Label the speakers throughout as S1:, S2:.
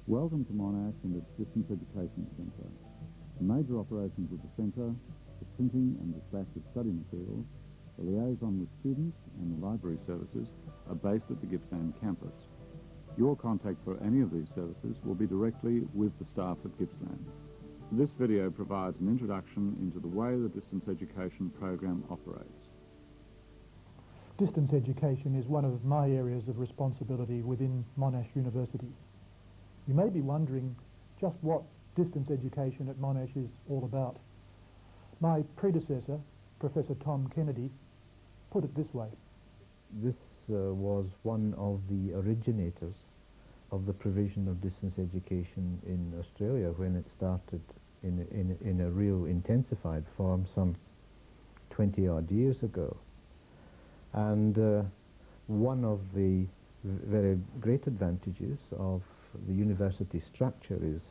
S1: Welcome to Monash and its Distance Education Centre. The major operations of the centre, the printing and dispatch of study materials, the liaison with students and the library services are based at the Gippsland campus. Your contact for any of these services will be directly with the staff at Gippsland. This video provides an introduction into the way the distance education program operates.
S2: Distance education is one of my areas of responsibility within Monash University. You may be wondering just what distance education at Monash is all about. My predecessor, Professor Tom Kennedy, put it this way.
S3: This was one of the originators of the provision of distance education in Australia when it started in a real intensified form some 20-odd years ago. And one of the very great advantages of the university structure is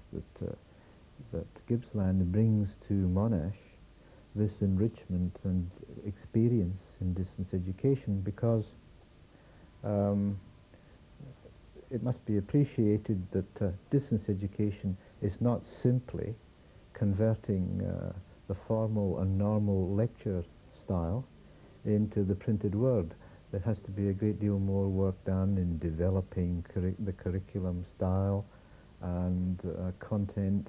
S3: that Gippsland brings to Monash this enrichment and experience in distance education, because it must be appreciated that distance education is not simply converting the formal and normal lecture style into the printed word. There has to be a great deal more work done in developing the curriculum style and content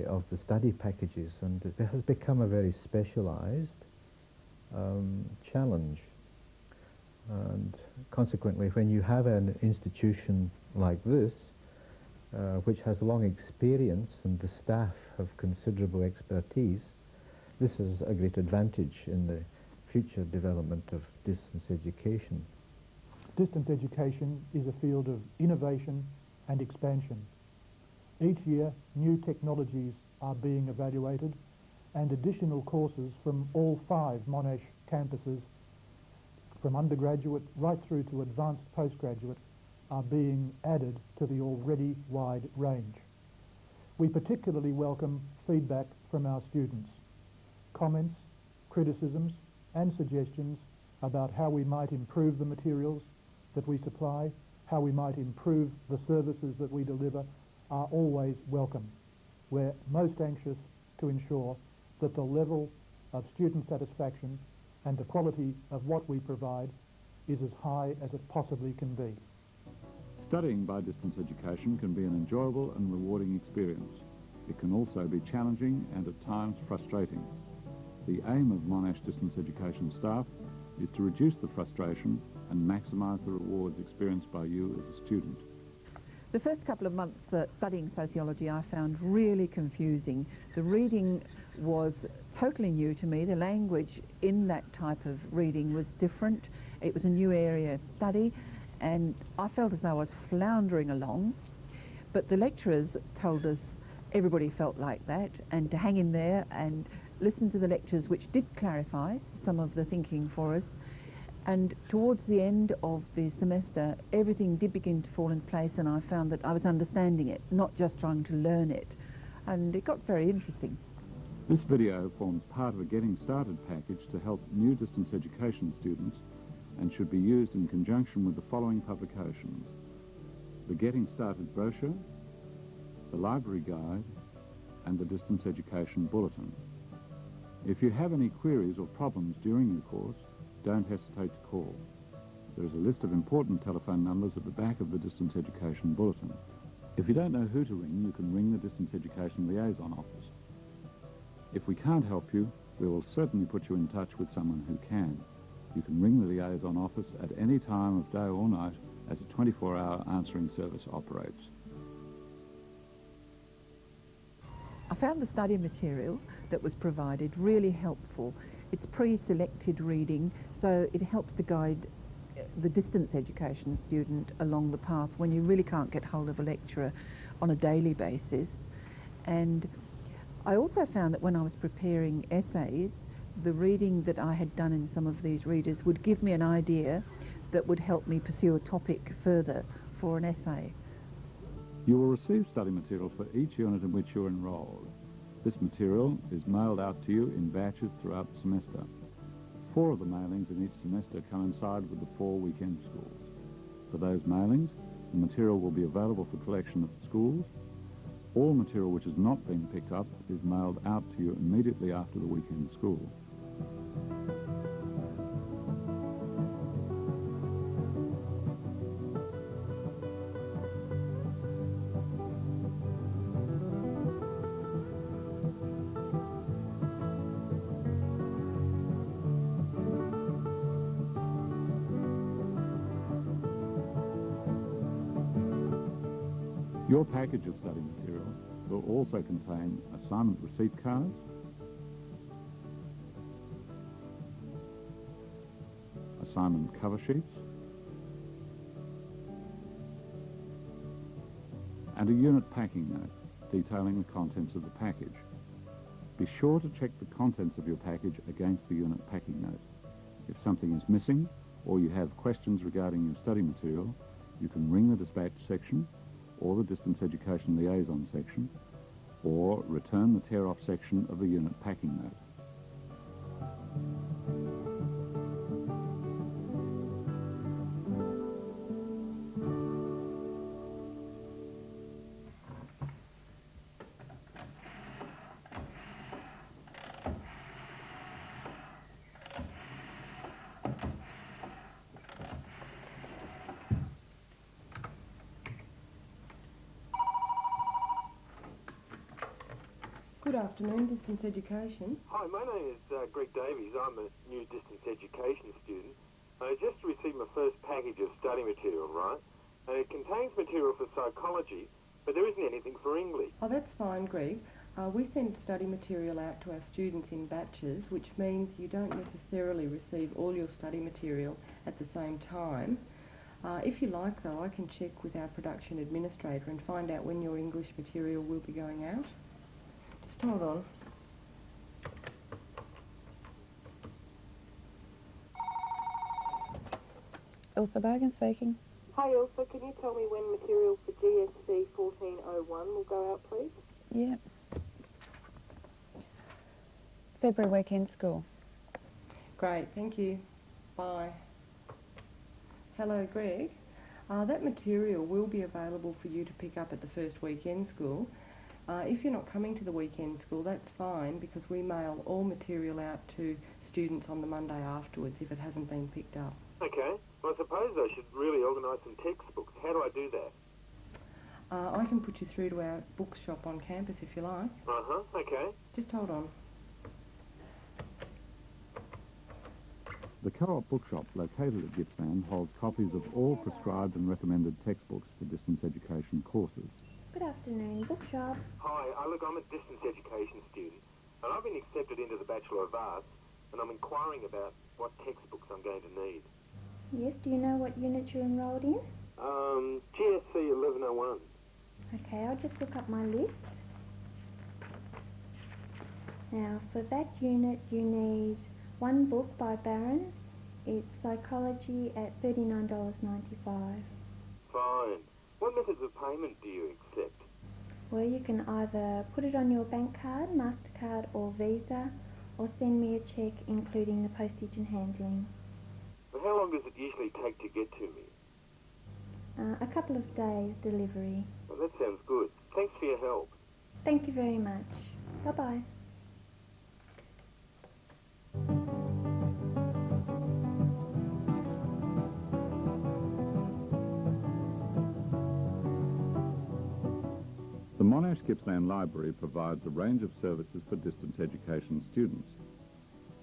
S3: of the study packages, and it has become a very specialized challenge. And consequently, when you have an institution like this, which has long experience and the staff have considerable expertise, this is a great advantage in the future development of distance education.
S2: Distance education is a field of innovation and expansion. Each year, new technologies are being evaluated, and additional courses from all 5 Monash campuses, from undergraduate right through to advanced postgraduate, are being added to the already wide range. We particularly welcome feedback from our students, comments, criticisms and suggestions about how we might improve the materials that we supply, how we might improve the services that we deliver, are always welcome. We're most anxious to ensure that the level of student satisfaction and the quality of what we provide is as high as it possibly can be.
S1: Studying by distance education can be an enjoyable and rewarding experience. It can also be challenging and at times frustrating. The aim of Monash distance education staff is to reduce the frustration and maximise the rewards experienced by you as a student.
S4: The first couple of months studying sociology I found really confusing. The reading was totally new to me. The language in that type of reading was different. It was a new area of study, and I felt as though I was floundering along. But the lecturers told us everybody felt like that, and to hang in there and listen to the lectures, which did clarify some of the thinking for us. And towards the end of the semester, everything did begin to fall in place, and I found that I was understanding it, not just trying to learn it. And it got very interesting.
S1: This video forms part of a Getting Started package to help new distance education students and should be used in conjunction with the following publications: the Getting Started brochure, the library guide, and the Distance Education Bulletin. If you have any queries or problems during your course, don't hesitate to call. There is a list of important telephone numbers at the back of the Distance Education Bulletin. If you don't know who to ring, you can ring the Distance Education Liaison Office. If we can't help you, we will certainly put you in touch with someone who can. You can ring the Liaison Office at any time of day or night, as a 24-hour answering service operates.
S4: I found the study material that was provided really helpful. It's pre-selected reading, so it helps to guide the distance education student along the path when you really can't get hold of a lecturer on a daily basis. And I also found that when I was preparing essays, the reading that I had done in some of these readers would give me an idea that would help me pursue a topic further for an essay.
S1: You will receive study material for each unit in which you're enrolled. This material is mailed out to you in batches throughout the semester. 4 of the mailings in each semester coincide with the 4 weekend schools. For those mailings, The material will be available for collection at the schools. All material which has not been picked up is mailed out to you immediately after the weekend school. Your package of study material will also contain assignment receipt cards, assignment cover sheets, and a unit packing note detailing the contents of the package. Be sure to check the contents of your package against the unit packing note. If something is missing or you have questions regarding your study material, you can ring the dispatch section or the Distance Education Liaison section, or return the tear-off section of the unit packing note.
S5: Good afternoon, Distance Education.
S6: Hi, my name is Greg Davies. I'm a new Distance Education student. I just received my first package of study material, right? And it contains material for psychology, but there isn't anything for English.
S5: Oh, that's fine, Greg. We send study material out to our students in batches, which means you don't necessarily receive all your study material at the same time. If you like, though, I can check with our production administrator and find out when your English material will be going out. Just hold on.
S7: Ilsa Bergen speaking.
S8: Hi Ilsa, can you tell me when material for GSC 1401 will go out, please?
S7: Yeah. February weekend school.
S5: Great, thank you. Bye. Hello, Greg. That material will be available for you to pick up at the first weekend school. If you're not coming to the weekend school, that's fine, because we mail all material out to students on the Monday afterwards if it hasn't been picked up.
S6: Okay. Well, I suppose I should really organise some textbooks. How do I do that?
S5: I can put you through to our bookshop on campus if you like.
S6: Uh-huh, okay.
S5: Just hold on.
S1: The Co-op Bookshop, located at Gippsland, holds copies of all prescribed and recommended textbooks for distance education courses.
S9: Good afternoon, bookshop.
S6: Hi, I'm a distance education student, and I've been accepted into the Bachelor of Arts, and I'm inquiring about what textbooks I'm going to need.
S9: Yes, do you know what unit you're enrolled in?
S6: GSC 1101.
S9: Okay, I'll just look up my list. Now, for that unit, you need one book by Barron. It's Psychology at $39.95.
S6: Fine. What methods of payment do you accept?
S9: Well, you can either put it on your bank card, MasterCard or Visa, or send me a cheque including the postage and handling.
S6: Well, how long does it usually take to get to me?
S9: A couple of days delivery.
S6: Well, that sounds good. Thanks for your help.
S9: Thank you very much. Bye-bye.
S1: The Monash Gippsland Library provides a range of services for distance education students.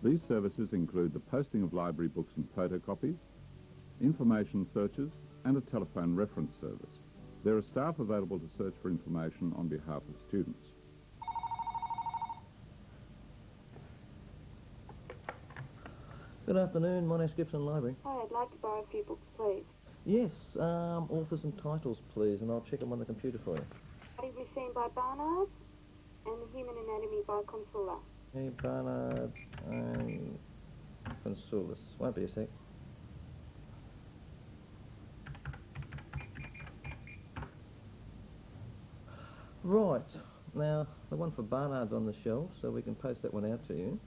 S1: These services include the posting of library books and photocopies, information searches, and a telephone reference service. There are staff available to search for information on behalf of students.
S10: Good afternoon, Monash Gippsland Library.
S8: Hi, I'd like to borrow a few books, please.
S10: Yes, authors and titles, please, and I'll check them on the computer for you.
S8: Body Machine by Barnard and The Human Anatomy by Consula.
S10: Hey, Barnard and Consulis. Won't be a sec. Right, now the one for Barnard's on the shelf, so we can post that one out to you.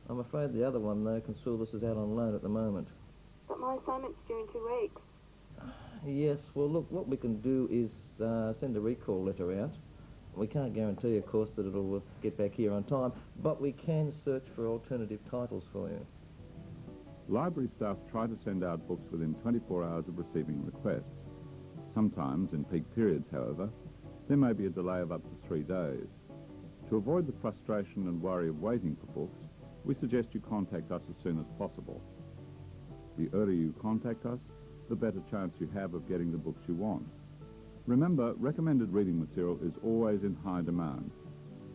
S10: I'm afraid the other one, though, Consulis, is out on loan at the moment.
S8: But my assignment's due in 2 weeks.
S10: Yes, well, look, what we can do is send a recall letter out. We can't guarantee, of course, that it'll get back here on time, but we can search for alternative titles for you.
S1: Library staff try to send out books within 24 hours of receiving requests. Sometimes, in peak periods, however, there may be a delay of up to 3 days. To avoid the frustration and worry of waiting for books, we suggest you contact us as soon as possible. The earlier you contact us, the better chance you have of getting the books you want. Remember, recommended reading material is always in high demand.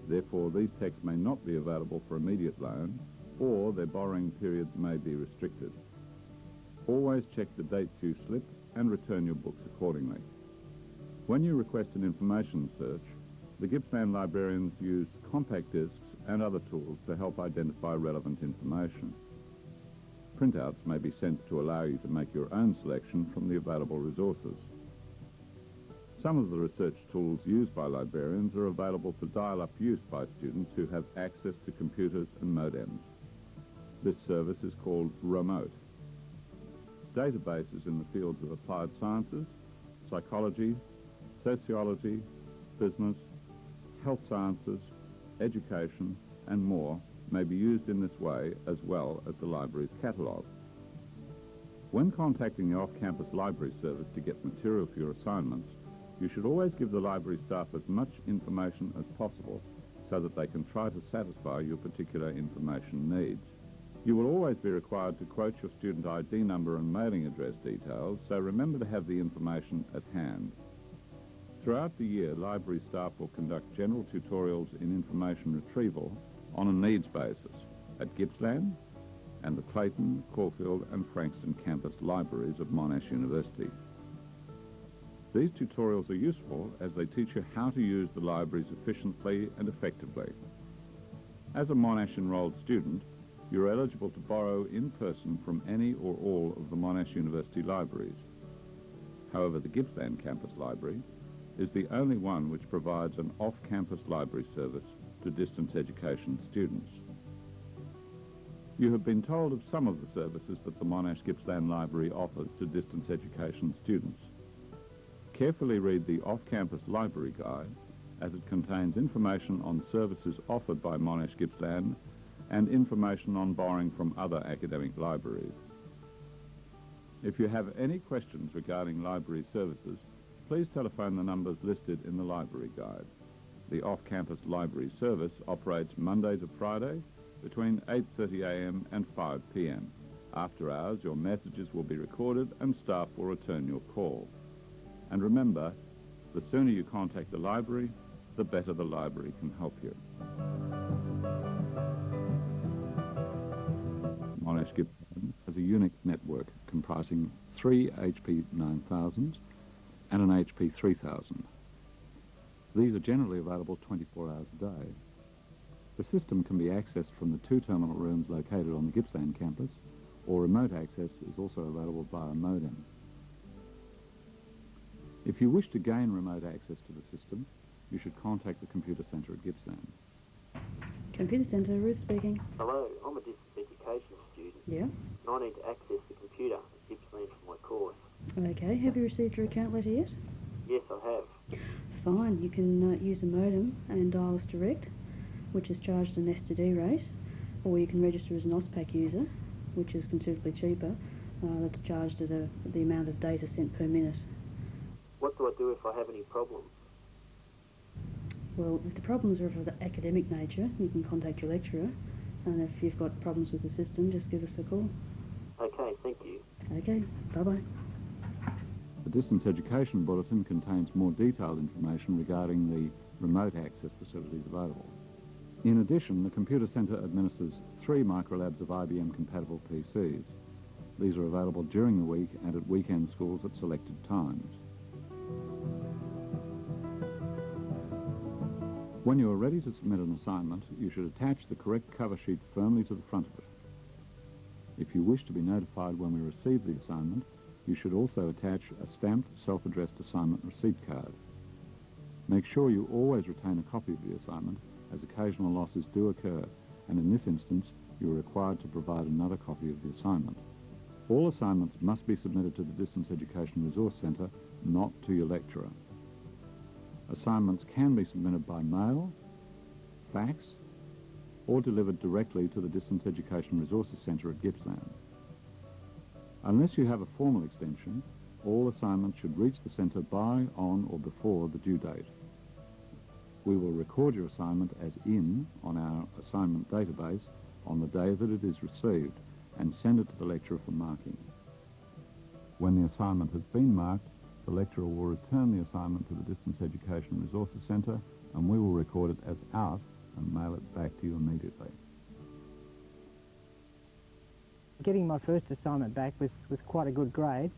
S1: Therefore, these texts may not be available for immediate loan, or their borrowing period may be restricted. Always check the dates you slip and return your books accordingly. When you request an information search, the Gippsland librarians use compact discs and other tools to help identify relevant information. Printouts may be sent to allow you to make your own selection from the available resources. Some of the research tools used by librarians are available for dial-up use by students who have access to computers and modems. This service is called Remote. Databases in the fields of applied sciences, psychology, sociology, business, health sciences, education, and more may be used in this way as well as the library's catalogue. When contacting the off-campus library service to get material for your assignments, you should always give the library staff as much information as possible so that they can try to satisfy your particular information needs. You will always be required to quote your student ID number and mailing address details, so remember to have the information at hand. Throughout the year, library staff will conduct general tutorials in information retrieval on a needs basis at Gippsland and the Clayton, Caulfield and Frankston campus libraries of Monash University. These tutorials are useful as they teach you how to use the libraries efficiently and effectively. As a Monash enrolled student, you're eligible to borrow in person from any or all of the Monash University libraries. However, the Gippsland campus library is the only one which provides an off-campus library service to distance education students. You have been told of some of the services that the Monash Gippsland Library offers to distance education students. Carefully read the off-campus library guide, as it contains information on services offered by Monash Gippsland and information on borrowing from other academic libraries. If you have any questions regarding library services, please telephone the numbers listed in the library guide. The off-campus library service operates Monday to Friday between 8:30 a.m. and 5 p.m. After hours, your messages will be recorded and staff will return your call. And remember, the sooner you contact the library, the better the library can help you. Monash Gippsland has a unique network comprising 3 HP 9000s and an HP 3000. These are generally available 24 hours a day. The system can be accessed from the 2 terminal rooms located on the Gippsland campus, or remote access is also available via modem. If you wish to gain remote access to the system, you should contact the computer centre at Gippsland.
S11: Computer Centre, Ruth speaking.
S12: Hello, I'm a distance education student.
S11: Yeah?
S12: And I need to access the computer at Gippsland for my course.
S11: Okay, have you received your account letter yet?
S12: Yes, I have.
S11: Fine, you can use a modem and dial us direct, which is charged an STD rate, or you can register as an OSPAC user, which is considerably cheaper. That's charged at the amount of data sent per minute.
S12: What do I do if I have any problems?
S11: Well, if the problems are of an academic nature, you can contact your lecturer, and if you've got problems with the system, just give us a call.
S12: Okay, thank you.
S11: Okay, bye-bye.
S1: The Distance Education Bulletin contains more detailed information regarding the remote access facilities available. In addition, the Computer Centre administers 3 microlabs of IBM-compatible PCs. These are available during the week and at weekend schools at selected times. When you are ready to submit an assignment, you should attach the correct cover sheet firmly to the front of it. If you wish to be notified when we receive the assignment, you should also attach a stamped self-addressed assignment receipt card. Make sure you always retain a copy of the assignment, as occasional losses do occur, and in this instance, you are required to provide another copy of the assignment. All assignments must be submitted to the Distance Education Resource Centre, not to your lecturer. Assignments can be submitted by mail, fax, or delivered directly to the Distance Education Resources Centre at Gippsland. Unless you have a formal extension, all assignments should reach the centre by, on or before the due date. We will record your assignment as in on our assignment database on the day that it is received and send it to the lecturer for marking. When the assignment has been marked, the lecturer will return the assignment to the Distance Education Resources Centre and we will record it as out and mail it back to you immediately.
S13: Getting my first assignment back with quite a good grade.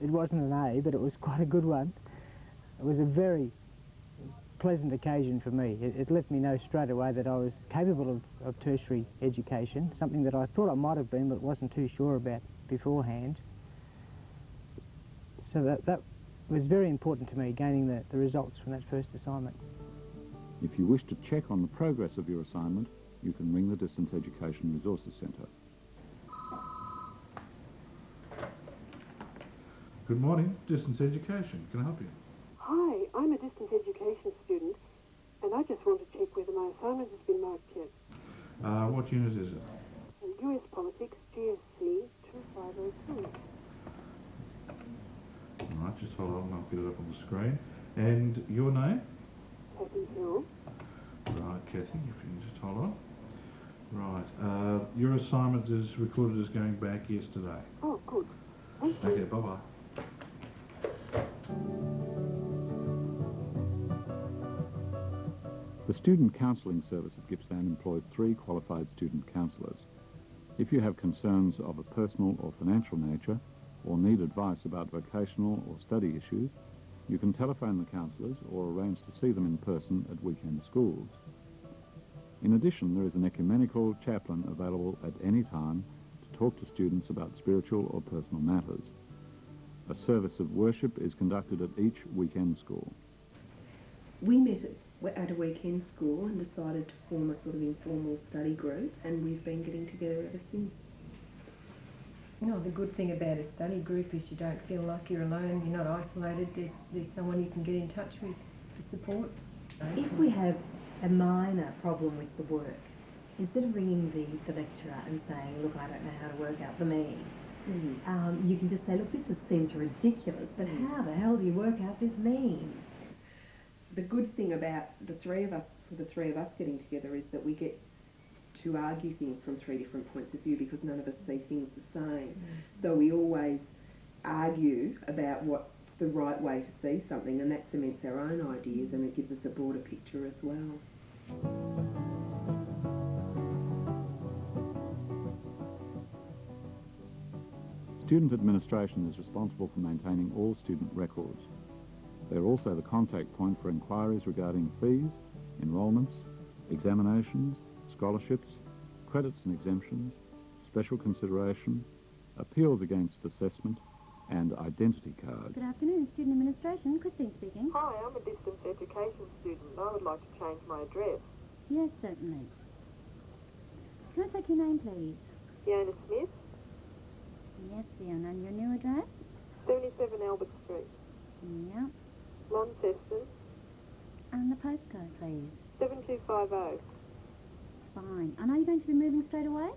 S13: It wasn't an A, but it was quite a good one. It was a very pleasant occasion for me. It let me know straight away that I was capable of tertiary education, something that I thought I might have been but wasn't too sure about beforehand. So that was very important to me, gaining the results from that first assignment.
S1: If you wish to check on the progress of your assignment, you can ring the Distance Education Resources Centre.
S14: Good morning, Distance Education. Can I help you?
S15: Hi, I'm a distance education student and I just want to check whether my assignment has been marked yet.
S14: What unit is it?
S15: US Politics, GSC 2502.
S14: All right, just hold on, I'll get it up on the screen. And your name?
S15: Kathy Hill.
S14: Right, Kathy, if you can just hold on. Right, your assignment is recorded as going back yesterday.
S15: Oh, good. Thank you.
S14: Okay, bye-bye.
S1: The Student Counselling Service at Gippsland employs 3 qualified student counsellors. If you have concerns of a personal or financial nature, or need advice about vocational or study issues, you can telephone the counsellors or arrange to see them in person at weekend schools. In addition, there is an ecumenical chaplain available at any time to talk to students about spiritual or personal matters. A service of worship is conducted at each weekend school.
S16: We met at a weekend school and decided to form a sort of informal study group, and we've been getting together ever since.
S5: You know, the good thing about a study group is you don't feel like you're alone, you're not isolated, there's someone you can get in touch with for support.
S17: If we have a minor problem with the work, instead of ringing the lecturer and saying, look, I don't know how to work out the mean, you can just say, look, this seems ridiculous, but how the hell do you work out this mean?
S16: The good thing about the three of us getting together is that we get to argue things from 3 different points of view because none of us see things the same. So we always argue about what's the right way to see something, and that cements our own ideas and it gives us a broader picture as well.
S1: Student administration is responsible for maintaining all student records. They are also the contact point for inquiries regarding fees, enrolments, examinations, scholarships, credits and exemptions, special consideration, appeals against assessment, and identity cards.
S18: Good afternoon, Student Administration. Christine speaking.
S8: Hi, I'm a distance education student. I would like to change my address.
S18: Yes, certainly. Can I take your name, please?
S8: Fiona Smith.
S18: Yes, Fiona. And your new address?
S8: 77 Albert Street.
S18: Yep.
S8: Launceston.
S18: And the postcode, please?
S8: 7250.
S18: Fine. And are you going to be moving straight away?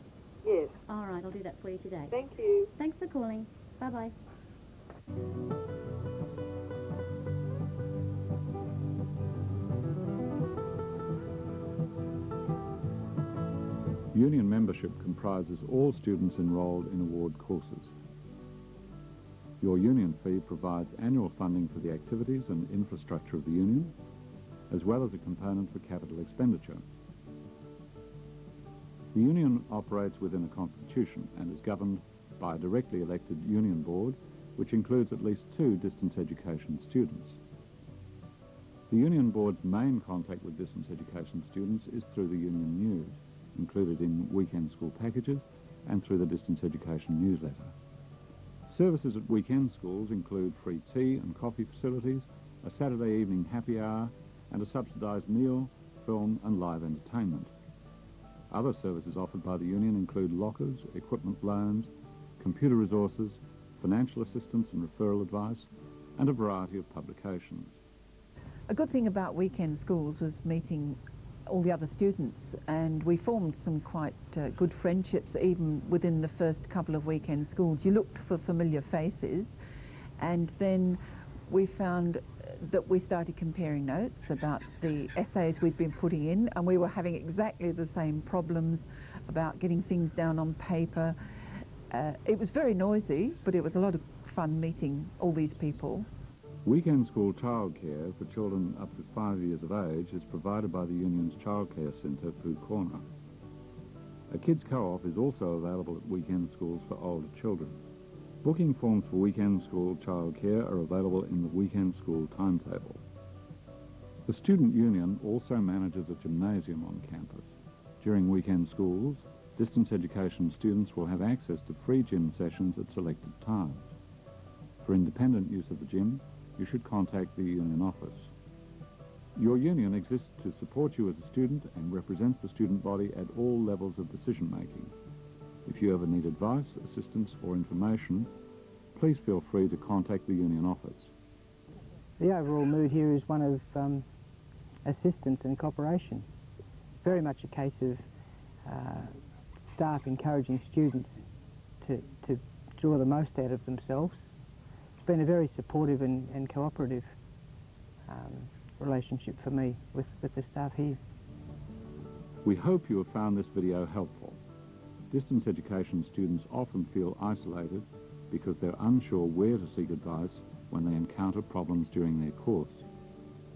S8: Yes.
S18: All right, I'll do that for you today.
S8: Thank you.
S18: Thanks for calling. Bye-bye.
S1: Union membership comprises all students enrolled in award courses. Your union fee provides annual funding for the activities and infrastructure of the union, as well as a component for capital expenditure. The union operates within a constitution and is governed by a directly elected union board, which includes at least 2 distance education students. The union board's main contact with distance education students is through the union news, included in weekend school packages and through the distance education newsletter. Services at weekend schools include free tea and coffee facilities, a Saturday evening happy hour, and a subsidised meal, film and live entertainment. Other services offered by the union include lockers, equipment loans, computer resources, financial assistance and referral advice, and a variety of publications.
S4: A good thing about weekend schools was meeting all the other students, and we formed some quite good friendships even within the first couple of weekend schools. You looked for familiar faces, and then we found that we started comparing notes about the essays we'd been putting in, and we were having exactly the same problems about getting things down on paper. It was very noisy, but it was a lot of fun meeting all these people.
S1: Weekend school childcare for children up to 5 years of age is provided by the Union's Childcare Centre, Food Corner. A kids co-op is also available at weekend schools for older children. Booking forms for weekend school childcare are available in the weekend school timetable. The Student Union also manages a gymnasium on campus. During weekend schools, distance education students will have access to free gym sessions at selected times. For independent use of the gym, you should contact the union office. Your union exists to support you as a student and represents the student body at all levels of decision making. If you ever need advice, assistance or information, please feel free to contact the union office.
S13: The overall mood here is one of assistance and cooperation. Very much a case of staff encouraging students to draw the most out of themselves. It's been a very supportive and cooperative relationship for me with the staff here.
S1: We hope you have found this video helpful. Distance education students often feel isolated because they're unsure where to seek advice when they encounter problems during their course.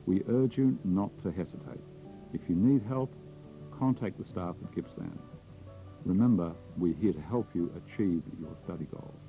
S1: We urge you not to hesitate. If you need help, contact the staff at Gippsland. Remember, we're here to help you achieve your study goals.